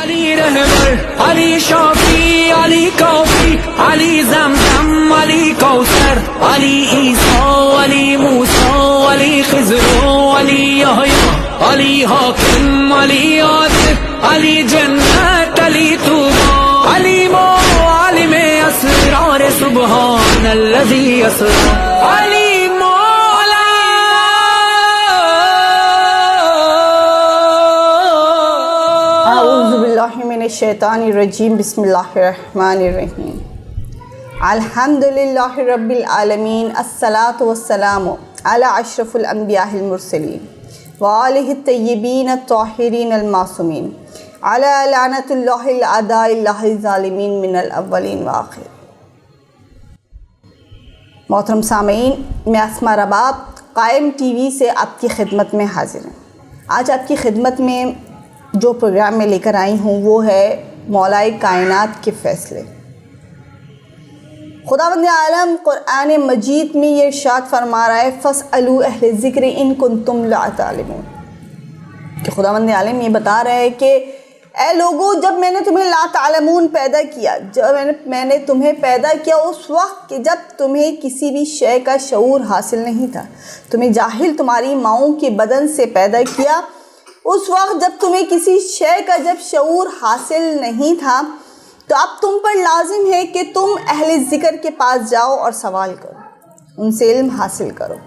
علی رہبر، علی شافی، علی کافی، علی زمزم، علی کوثر، علی عیسیٰ، علی موسیٰ، علی خضر، علی یحییٰ، علی حاکم، علی عاطف، علی جنت، علی طوبیٰ، علی عالم اسرار سبحان الذی اسری، علی اعوذ باللہ من الشیطان الرجیم، بسم اللہ الرحمن الرحیم۔ الحمدللہ رب العالمین، الصلاة والسلام علی اشرف الانبیاء المرسلین وآلہ الطیبین الطاہرین المعصومین، علی لعنۃ اللہ الاعداء اللہ الظالمین من الاولین وآخر۔ محترم سامعین، میں اسماء رباب قائم ٹی وی سے آپ کی خدمت میں حاضر ہوں۔ آج آپ کی خدمت میں جو پروگرام میں لے کر آئی ہوں وہ ہے مولائے کائنات کے فیصلے۔ خداوند عالم قرآن مجید میں یہ ارشاد فرما رہا ہے فَاسْأَلُوا أَهْلَ الذِّكْرِ إِن كُنتُمْ لَا تَعْلَمُونَ، کہ خداوند عالم یہ بتا رہے ہیں کہ اے لوگو، جب میں نے تمہیں لا تعلمون پیدا کیا، جب میں نے تمہیں پیدا کیا اس وقت کہ جب تمہیں کسی بھی شے کا شعور حاصل نہیں تھا، تمہیں جاہل تمہاری ماؤں کے بدن سے پیدا کیا، اس وقت جب تمہیں کسی شے کا جب شعور حاصل نہیں تھا، تو اب تم پر لازم ہے کہ تم اہل ذکر کے پاس جاؤ اور سوال کرو، ان سے علم حاصل کرو،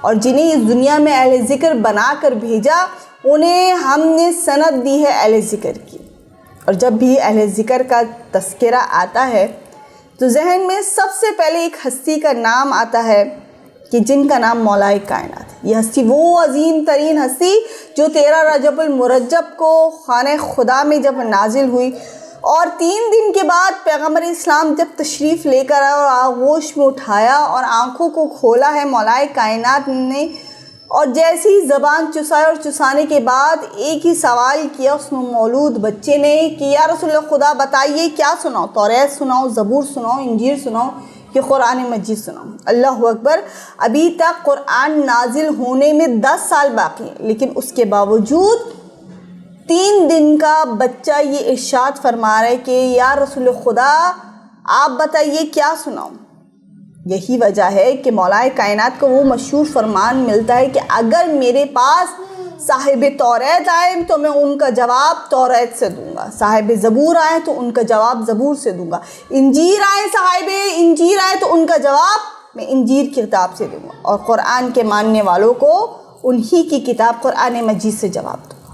اور جنہیں اس دنیا میں اہل ذکر بنا کر بھیجا انہیں ہم نے سند دی ہے اہل ذکر کی۔ اور جب بھی اہل ذکر کا تذکرہ آتا ہے تو ذہن میں سب سے پہلے ایک ہستی کا نام آتا ہے کہ جن کا نام مولائے کائنات ہے۔ یہ ہستی وہ عظیم ترین ہستی جو 13 رجب المرجب کو خانہ خدا میں جب نازل ہوئی، اور 3 دن کے بعد پیغمبر اسلام جب تشریف لے کر آیا اور آغوش میں اٹھایا اور آنکھوں کو کھولا ہے مولائے کائنات نے، اور جیسی زبان چسائے اور چسانے کے بعد ایک ہی سوال کیا اس میں مولود بچے نے کہ یا رسول اللہ خدا بتائیے کیا سناؤ، توریت سناؤ، زبور سناؤ، انجیل سناؤ کہ قرآن مجید سناؤ۔ اللہ اکبر، ابھی تک قرآن نازل ہونے میں 10 سال باقی ہیں، لیکن اس کے باوجود 3 دن کا بچہ یہ ارشاد فرما رہا ہے کہ یا رسول خدا آپ بتائیے کیا سناؤں۔ یہی وجہ ہے کہ مولائے کائنات کو وہ مشہور فرمان ملتا ہے کہ اگر میرے پاس صاحب توریت آئے تو میں ان کا جواب توریت سے دوں گا، صاحب زبور آئے تو ان کا جواب زبور سے دوں گا، انجیر آئے صاحب انجیر آئے تو ان کا جواب میں انجیر کی کتاب سے دوں گا، اور قرآن کے ماننے والوں کو انہی کی کتاب قرآن مجید سے جواب دوں گا۔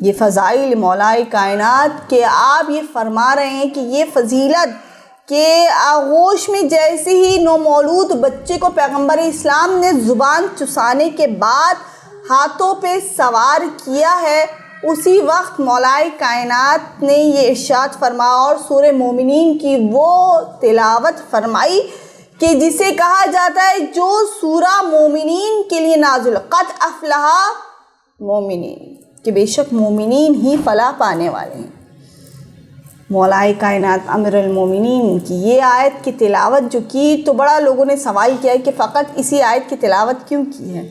یہ فضائل مولائے کائنات کہ آپ یہ فرما رہے ہیں کہ یہ فضیلت کہ آغوش میں جیسے ہی نومولود بچے کو پیغمبر اسلام نے زبان چسانے کے بعد ہاتھوں پہ سوار کیا ہے، اسی وقت مولائے کائنات نے یہ ارشاد فرمایا اور سورہ مومنین کی وہ تلاوت فرمائی کہ جسے کہا جاتا ہے جو سورہ مومنین کے لیے نازل، قد افلح مومنین، کہ بے شک مومنین ہی فلاح پانے والے ہیں۔ مولائے کائنات امیر المومنین کی یہ آیت کی تلاوت جو کی تو بڑا لوگوں نے سوال کیا کہ فقط اسی آیت کی تلاوت کیوں کی ہے،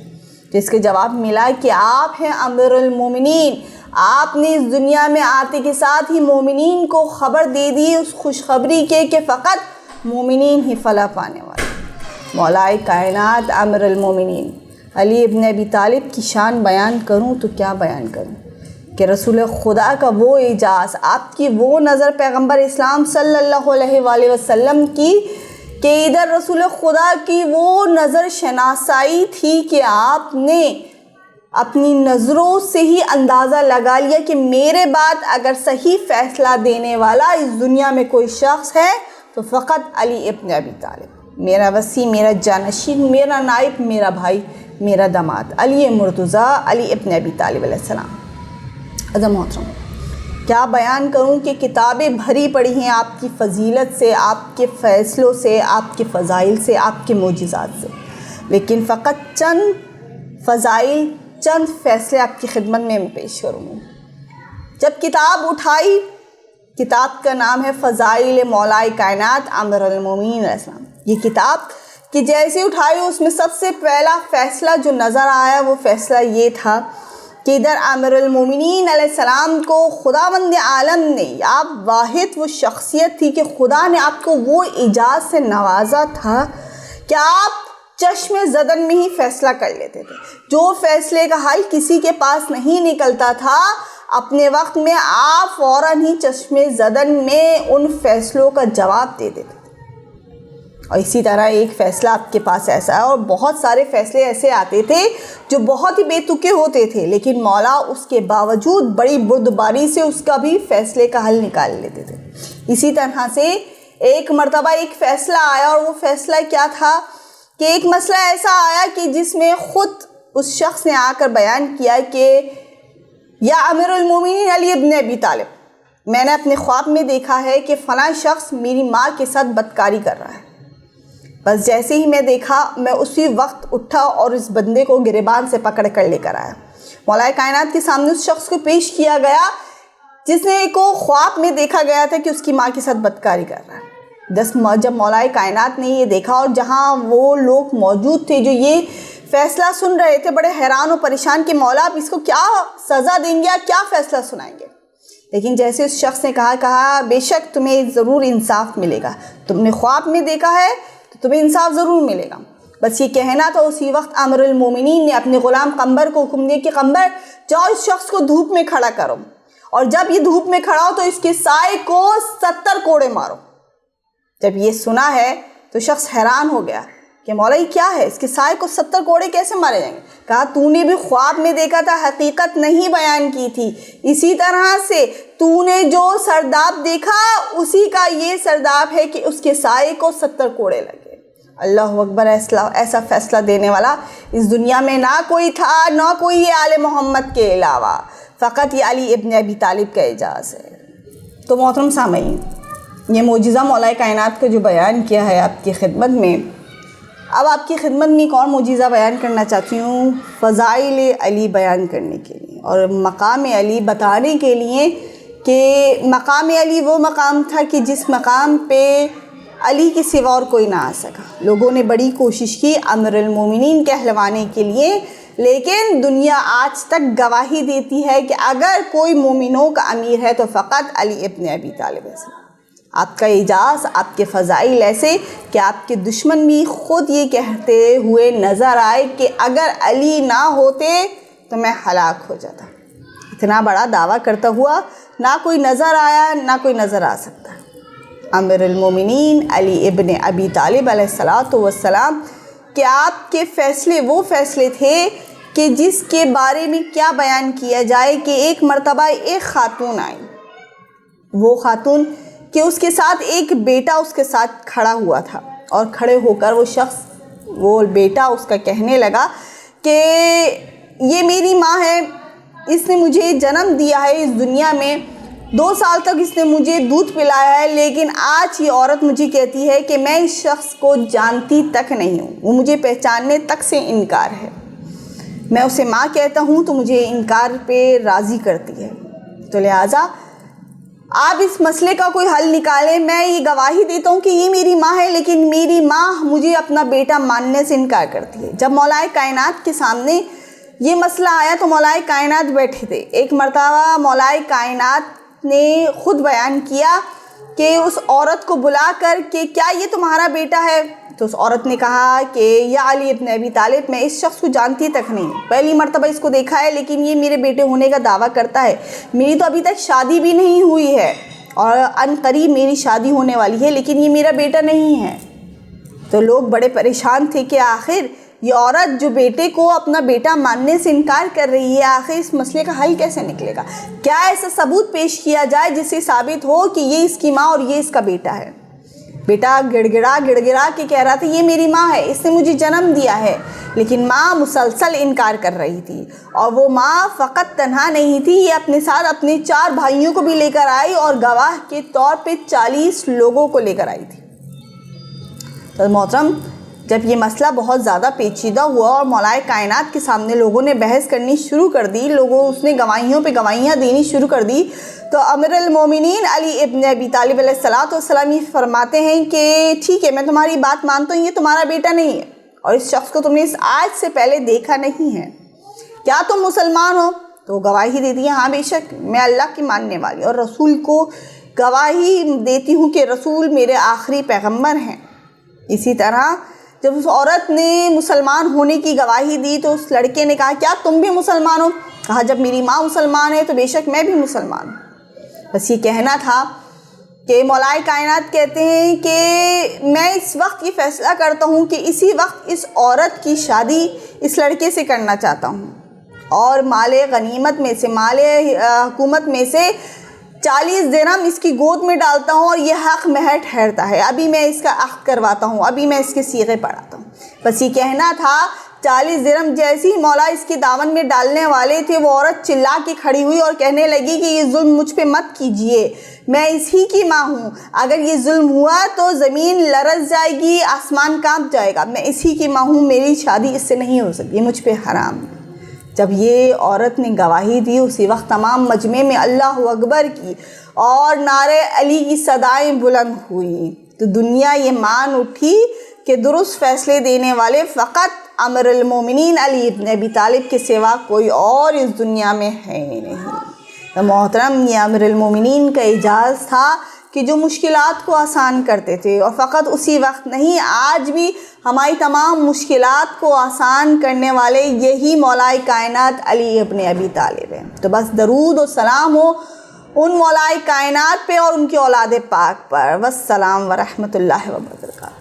جس کے جواب ملا کہ آپ ہیں امیر المومنین، آپ نے اس دنیا میں آتے کے ساتھ ہی مومنین کو خبر دے دی اس خوشخبری کے کہ فقط مومنین ہی فلاح پانے والے۔ مولائے کائنات امیر المومنین علی ابن ابی طالب کی شان بیان کروں تو کیا بیان کروں کہ رسول خدا کا وہ اعجاز، آپ کی وہ نظر پیغمبر اسلام صلی اللہ علیہ وآلہ وسلم کی کہ ادھر رسول خدا کی وہ نظر شناسائی تھی کہ آپ نے اپنی نظروں سے ہی اندازہ لگا لیا کہ میرے بعد اگر صحیح فیصلہ دینے والا اس دنیا میں کوئی شخص ہے تو فقط علی ابن ابی طالب، میرا وصی، میرا جانشین، میرا نائب، میرا بھائی، میرا داماد علی مرتضیٰ، علی ابن ابی طالب علیہ السلام۔ عظم محترم، کیا بیان کروں کہ کتابیں بھری پڑی ہیں آپ کی فضیلت سے، آپ کے فیصلوں سے، آپ کے فضائل سے، آپ کے معجزات سے، لیکن فقط چند فضائل، چند فیصلے آپ کی خدمت میں پیش کروں گی۔ جب کتاب اٹھائی، کتاب کا نام ہے فضائل مولائے کائنات امیر المومنین علیہ السلام۔ یہ کتاب کہ جیسے اٹھائی اس میں سب سے پہلا فیصلہ جو نظر آیا وہ فیصلہ یہ تھا کہ ادھر امیر المومنین علیہ السلام کو خداوند عالم نے، آپ واحد وہ شخصیت تھی کہ خدا نے آپ کو وہ اعجاز سے نوازا تھا کہ آپ چشم زدن میں ہی فیصلہ کر لیتے تھے. جو فیصلے کا حل کسی کے پاس نہیں نکلتا تھا، اپنے وقت میں آپ فوراً ہی چشم زدن میں ان فیصلوں کا جواب دے دیتے تھے. اور اسی طرح ایک فیصلہ آپ کے پاس ایسا ہے، اور بہت سارے فیصلے ایسے آتے تھے جو بہت ہی بے تکے ہوتے تھے، لیکن مولا اس کے باوجود بڑی بردباری سے اس کا بھی فیصلے کا حل نکال لیتے تھے. اسی طرح سے ایک مرتبہ ایک فیصلہ آیا، اور وہ فیصلہ کیا تھا کہ ایک مسئلہ ایسا آیا کہ جس میں خود اس شخص نے آ کر بیان کیا کہ یا امیر المومنین علی ابن ابی طالب، میں نے اپنے خواب میں دیکھا ہے کہ فلاں شخص میری ماں کے ساتھ بدکاری کر رہا ہے. بس جیسے ہی میں دیکھا، میں اسی وقت اٹھا اور اس بندے کو گریبان سے پکڑ کر لے کر آیا. مولا کائنات کے سامنے اس شخص کو پیش کیا گیا جس نے کو خواب میں دیکھا گیا تھا کہ اس کی ماں کے ساتھ بدکاری کر رہا ہے. جب مولا کائنات نے یہ دیکھا، اور جہاں وہ لوگ موجود تھے جو یہ فیصلہ سن رہے تھے، بڑے حیران و پریشان کہ مولا آپ اس کو کیا سزا دیں گے، کیا فیصلہ سنائیں گے. لیکن جیسے اس شخص نے کہا بے شک تمہیں ضرور انصاف ملے گا، تم نے خواب میں دیکھا ہے تو تمہیں انصاف ضرور ملے گا. بس یہ کہنا تھا، اسی وقت امیر المومنین نے اپنے غلام قمبر کو حکم دیا کہ قمبر جاؤ اس شخص کو دھوپ میں کھڑا کرو، اور جب یہ دھوپ میں کھڑا ہو تو اس کے سائے کو 70 کوڑے مارو. جب یہ سنا ہے تو شخص حیران ہو گیا کہ مولا یہ کیا ہے، اس کے سائے کو 70 کوڑے کیسے مارے جائیں گے؟ کہا تو نے بھی خواب میں دیکھا تھا، حقیقت نہیں بیان کی تھی. اسی طرح سے تو نے جو سرداب دیکھا اسی کا یہ سرداب ہے کہ اس کے سائے کو 70 کوڑے لگے. اللہ اکبر! ایسا فیصلہ دینے والا اس دنیا میں نہ کوئی تھا، نہ کوئی یہ آل محمد کے علاوہ، فقط یہ علی ابن ابی طالب کا اعجاز ہے. تو محترم سامعین، یہ معجزہ مولا کائنات کو جو بیان کیا ہے آپ کی خدمت میں، اب آپ کی خدمت میں ایک اور معجزہ بیان کرنا چاہتی ہوں، فضائل علی بیان کرنے کے لیے اور مقام علی بتانے کے لیے کہ مقام علی وہ مقام تھا کہ جس مقام پہ علی کے سوا اور کوئی نہ آ سکا. لوگوں نے بڑی کوشش کی امیر المومنین کہلوانے کے لیے، لیکن دنیا آج تک گواہی دیتی ہے کہ اگر کوئی مومنوں کا امیر ہے تو فقط علی ابن ابی طالب ہے. آپ کا اعجاز، آپ کے فضائل ایسے کہ آپ کے دشمن بھی خود یہ کہتے ہوئے نظر آئے کہ اگر علی نہ ہوتے تو میں ہلاک ہو جاتا. اتنا بڑا دعویٰ کرتا ہوا نہ کوئی نظر آیا، نہ کوئی نظر آ سکتا. امیر المومنین علی ابن ابی طالب علیہ السلام کہ آپ کے فیصلے وہ فیصلے تھے کہ جس کے بارے میں کیا بیان کیا جائے کہ ایک مرتبہ ایک خاتون آئی. وہ خاتون کہ اس کے ساتھ ایک بیٹا اس کے ساتھ کھڑا ہوا تھا، اور کھڑے ہو کر وہ بیٹا اس کا کہنے لگا کہ یہ میری ماں ہے، اس نے مجھے جنم دیا ہے اس دنیا میں، 2 سال تک اس نے مجھے دودھ پلایا ہے، لیکن آج یہ عورت مجھے کہتی ہے کہ میں اس شخص کو جانتی تک نہیں ہوں، وہ مجھے پہچاننے تک سے انکار ہے. میں اسے ماں کہتا ہوں تو مجھے انکار پہ راضی کرتی ہے. تو لہٰذا آپ اس مسئلے کا کوئی حل نکالیں. میں یہ گواہی دیتا ہوں کہ یہ میری ماں ہے، لیکن میری ماں مجھے اپنا بیٹا ماننے سے انکار کرتی ہے. جب مولا کائنات کے سامنے یہ مسئلہ آیا تو مولا کائنات بیٹھے تھے. ایک مرتبہ مولا کائنات نے خود بیان کیا کہ اس عورت کو بلا کر کہ کیا یہ تمہارا بیٹا ہے؟ تو اس عورت نے کہا کہ یا علی ابن ابی طالب، میں اس شخص کو جانتی تک نہیں، پہلی مرتبہ اس کو دیکھا ہے، لیکن یہ میرے بیٹے ہونے کا دعویٰ کرتا ہے. میری تو ابھی تک شادی بھی نہیں ہوئی ہے، اور ان قریب میری شادی ہونے والی ہے، لیکن یہ میرا بیٹا نہیں ہے. تو لوگ بڑے پریشان تھے کہ آخر یہ عورت جو بیٹے کو اپنا بیٹا ماننے سے انکار کر رہی ہے، آخر اس مسئلے کا حل کیسے نکلے گا؟ کیا ایسا ثبوت پیش کیا جائے جس سے ثابت ہو کہ یہ اس کی ماں اور یہ اس کا بیٹا ہے؟ بیٹا گڑ گڑا کے کہہ رہا تھا یہ میری ماں ہے، اس نے مجھے جنم دیا ہے، لیکن ماں مسلسل انکار کر رہی تھی. اور وہ ماں فقط تنہا نہیں تھی، یہ اپنے ساتھ اپنے 4 بھائیوں کو بھی لے کر آئی اور گواہ کے طور پہ 40 لوگوں کو لے کر آئی تھی. تو محترم، جب یہ مسئلہ بہت زیادہ پیچیدہ ہوا اور مولا کائنات کے سامنے لوگوں نے بحث کرنی شروع کر دی، اس نے گواہیوں پہ گواہیاں دینی شروع کر دی، تو امیر المومنین علی ابن ابی طالب علیہ السلام یہ فرماتے ہیں کہ ٹھیک ہے، میں تمہاری بات مانتا ہوں، یہ تمہارا بیٹا نہیں ہے، اور اس شخص کو تم نے آج سے پہلے دیکھا نہیں ہے. کیا تم مسلمان ہو؟ تو گواہی دیتی ہے ہاں بے شک میں اللہ کی ماننے والی اور رسول کو گواہی دیتی ہوں کہ رسول میرے آخری پیغمبر ہیں۔ اسی طرح جب اس عورت نے مسلمان ہونے کی گواہی دی تو اس لڑکے نے کہا کیا تم بھی مسلمان ہو؟ کہا جب میری ماں مسلمان ہے تو بے شک میں بھی مسلمان ہوں۔ بس یہ کہنا تھا کہ مولائے کائنات کہتے ہیں کہ میں اس وقت یہ فیصلہ کرتا ہوں کہ اسی وقت اس عورت کی شادی اس لڑکے سے کرنا چاہتا ہوں اور مال غنیمت میں سے، مال حکومت میں سے 40 درہم اس کی گود میں ڈالتا ہوں اور یہ حق مہر ٹھہرتا ہے، ابھی میں اس کا عقد کرواتا ہوں، ابھی میں اس کے صیغے پڑھاتا ہوں۔ بس یہ کہنا تھا 40 درہم جیسے ہی مولا اس کی دامن میں ڈالنے والے تھے وہ عورت چلا کے کھڑی ہوئی اور کہنے لگی کہ یہ ظلم مجھ پہ مت کیجئے، میں اسی کی ماں ہوں، اگر یہ ظلم ہوا تو زمین لرز جائے گی، آسمان کانپ جائے گا، میں اسی کی ماں ہوں، میری شادی اس سے نہیں ہو سکتی، مجھ پہ حرام ہے۔ جب یہ عورت نے گواہی دی اسی وقت تمام مجمع میں اللہ اکبر کی اور نعرے علی کی صدائیں بلند ہوئیں تو دنیا یہ مان اٹھی کہ درست فیصلے دینے والے فقط امیر المومنین علی ابن ابی طالب کے سوا کوئی اور اس دنیا میں ہے ہی نہیں۔ تو محترم یہ امیر المومنین کا اعجاز تھا کہ جو مشکلات کو آسان کرتے تھے، اور فقط اسی وقت نہیں آج بھی ہماری تمام مشکلات کو آسان کرنے والے یہی مولائے کائنات علی ابن ابی طالب ہیں۔ تو بس درود و سلام ہو ان مولائے کائنات پہ اور ان کی اولاد پاک پر۔ والسلام ورحمۃ اللہ وبرکاتہ۔